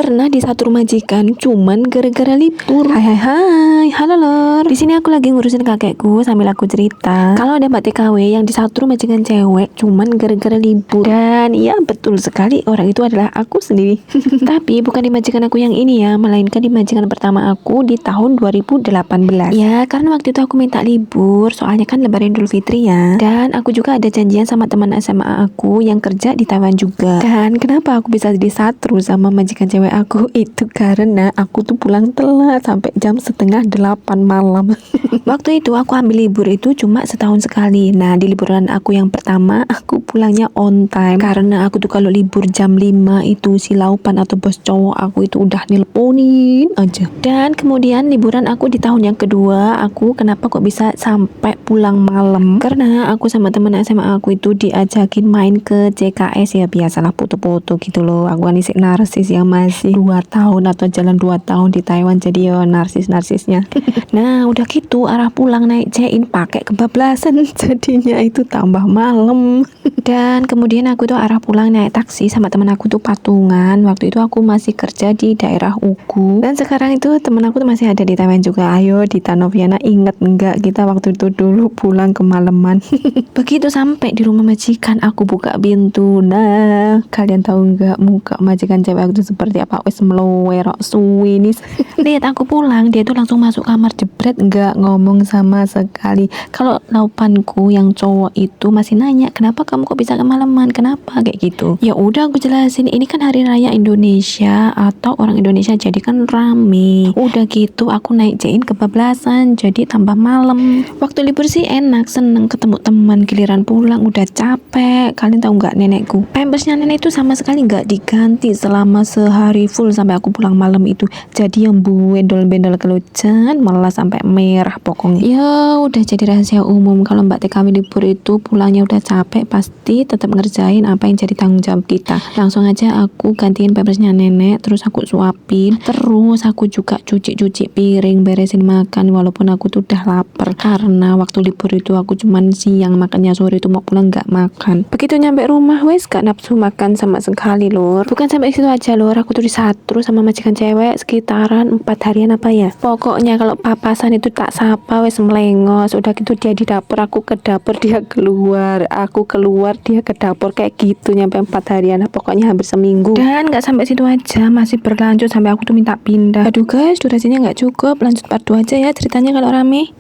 pernah disatu majikan cuman gara-gara libur. Hai, halo lor. Di sini aku lagi ngurusin kakekku sambil aku cerita. Kalau ada mbak TKW yang disatu majikan cewek cuman gara-gara libur. Dan iya betul sekali, orang itu adalah aku sendiri. Tapi bukan di majikan aku yang ini ya, melainkan di majikan pertama aku di tahun 2018. Ya, karena waktu itu aku minta libur, soalnya kan lebaran Idul Fitri ya. Dan aku juga ada janjian sama teman SMA aku yang kerja di Taiwan juga. Dan kenapa aku bisa disatu sama majikan cewek aku? Itu karena aku tuh pulang telat sampai jam 7:30 malam. Waktu itu aku ambil libur itu cuma setahun sekali. Nah, di liburan aku yang pertama aku pulangnya on time karena aku tuh kalau libur jam 5 itu si laupan atau bos cowok aku itu udah nelponin aja. Dan kemudian liburan aku di tahun yang kedua, aku kenapa kok bisa sampai pulang malam? Karena aku sama teman SMA aku itu diajakin main ke CKS ya, biasalah foto-foto gitu loh. Aku kan isi narsis yang masih 2 tahun atau jalan 2 tahun di Taiwan, jadi ya narsis-narsisnya. Nah, udah gitu arah pulang naik Jain pakai kebablasan, jadinya itu tambah malam. Dan kemudian aku tuh arah pulang naik taksi sama teman aku tuh patungan. Waktu itu aku masih kerja di daerah Ugu. Dan sekarang itu teman aku tuh masih ada di Taiwan juga. Ayo Dita Noviana, inget enggak kita waktu itu dulu pulang kemalaman? Begitu sampai di rumah majikan aku buka pintu. Nah, kalian tahu enggak muka majikan cewek aku tuh seperti apa? Wes melowerok suwinis. Lihat aku pulang, dia tuh langsung masuk kamar jebret, enggak ngomong sama sekali. Kalau laupanku yang cowok itu masih nanya, kenapa kamu kok bisa kemalaman? Kenapa kayak gitu? Ya udah aku jelasin, ini kan hari raya Indonesia atau orang Indonesia jadi kan rame. Udah gitu aku naik Jain kebablasan jadi tambah malam. Waktu libur sih enak, seneng ketemu teman, giliran pulang udah capek. Kalian tahu nggak nenekku? Pampersnya nenek itu sama sekali nggak diganti selama sehari full sampai aku pulang malam itu. Jadi yang bendol-bendol kelucan malah sampai merah pokoknya. Ya udah jadi rahasia umum kalau Mbak TKW libur itu pulangnya udah capek pasti tetap ngerjain apa yang jadi tanggung jawab kita. Langsung aja aku gantiin pampersnya nenek, terus aku suapin, terus aku juga cuci piring, beresin makan walaupun aku tuh udah lapar karena waktu libur itu aku cuman siang makannya, sore itu mau pulang nggak makan. Begitu nyampe rumah wes gak nafsu makan sama sekali lor. Bukan sampai situ aja lor, aku tuh disatu sama majikan cewek sekitaran 4 harian apa ya. Pokoknya kalau papasan itu tak sapa wes melengos. Udah gitu dia di dapur, aku ke dapur, dia keluar, aku keluar, dia ke dapur, kayak gitu nyampe 4 harian. Pokoknya hampir seminggu. Dan nggak sampai situ aja, masih berlanjut sampai aku tuh minta pindah. Aduh guys, durasinya nggak cukup, lanjut part 2 aja ya ceritanya kalau rame.